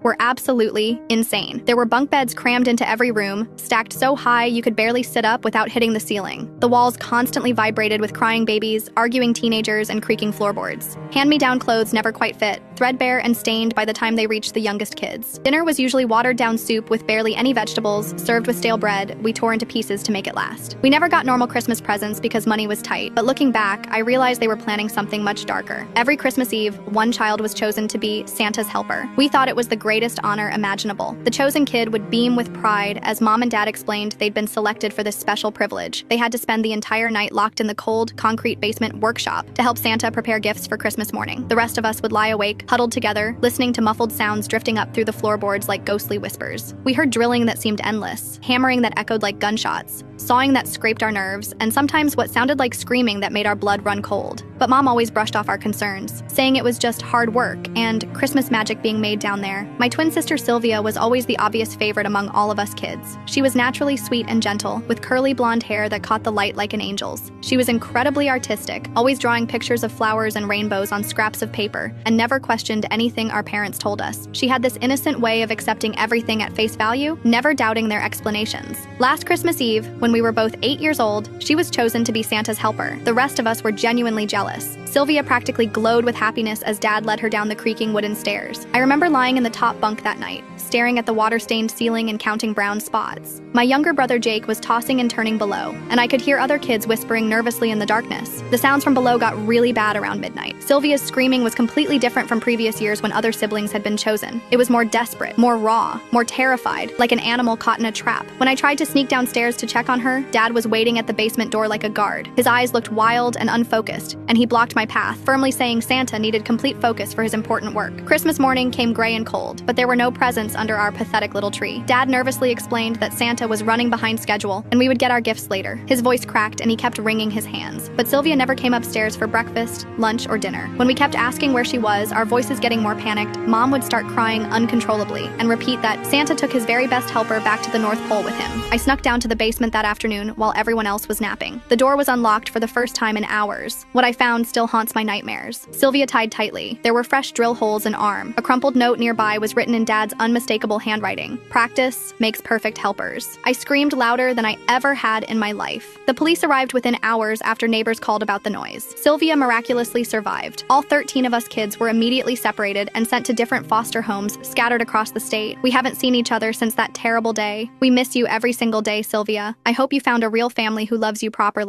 were absolutely insane. There were bunk beds crammed into every room, stacked so high you could barely sit up without hitting the ceiling. The walls constantly vibrated with crying babies, arguing teenagers, and creaking floorboards. Hand-me-down clothes never quite fit, threadbare and stained by the time they reached the youngest kids. Dinner was usually watered-down soup with barely any vegetables, served with stale bread we tore into pieces to make it last. We never got normal Christmas presents because money was tight, but looking back, I realized they were planning something much darker. Every Christmas Eve, one child was chosen to be Santa's helper. We thought it was the greatest honor imaginable. The chosen kid would beam with pride as Mom and Dad explained they'd been selected for this special privilege. They had to spend the entire night locked in the cold, concrete basement workshop to help Santa prepare gifts for Christmas morning. The rest of us would lie awake, huddled together, listening to muffled sounds drifting up through the floorboards like ghostly whispers. We heard drilling that seemed endless, hammering that echoed like gunshots, sawing that scraped our nerves, and sometimes what sounded like screaming that made our blood run cold. But Mom always brushed off our concerns, saying it was just hard work and Christmas magic being made down there. My twin sister Sylvia was always the obvious favorite among all of us kids. She was naturally sweet and gentle, with curly blonde hair that caught the light like an angel's. She was incredibly artistic, always drawing pictures of flowers and rainbows on scraps of paper, and never questioned anything our parents told us. She had this innocent way of accepting everything at face value, never doubting their explanations. Last Christmas Eve, when we were both 8 years old, she was chosen to be Santa's helper. The rest of us were genuinely jealous. Sylvia practically glowed with happiness as Dad led her down the creaking wooden stairs. I remember lying in the top bunk that night, staring at the water-stained ceiling and counting brown spots. My younger brother Jake was tossing and turning below, and I could hear other kids whispering nervously in the darkness. The sounds from below got really bad around midnight. Sylvia's screaming was completely different from previous years when other siblings had been chosen. It was more desperate, more raw, more terrified, like an animal caught in a trap. When I tried to sneak downstairs to check on her, Dad was waiting at the basement door like a guard. His eyes looked wild and unfocused, and he blocked my path, firmly saying Santa needed complete focus for his important work. Christmas morning came gray and cold, but there were no presents under our pathetic little tree. Dad nervously explained that Santa was running behind schedule, and we would get our gifts later. His voice cracked, and he kept wringing his hands. But Sylvia never came upstairs for breakfast, lunch, or dinner. When we kept asking where she was, our voices getting more panicked, Mom would start crying uncontrollably and repeat that Santa took his very best helper back to the North Pole with him. I snuck down to the basement that afternoon while everyone else was napping. The door was unlocked for the first time in hours. What I found still haunts my nightmares. Sylvia tied tightly. There were fresh drill holes in arm. A crumpled note nearby was written in Dad's unmistakable handwriting. Practice makes perfect helpers. I screamed louder than I ever had in my life. The police arrived within hours after neighbors called about the noise. Sylvia miraculously survived. All 13 of us kids were immediately separated and sent to different foster homes scattered across the state. We haven't seen each other since that terrible day. We miss you every single day, Sylvia. I hope you found a real family who loves you properly.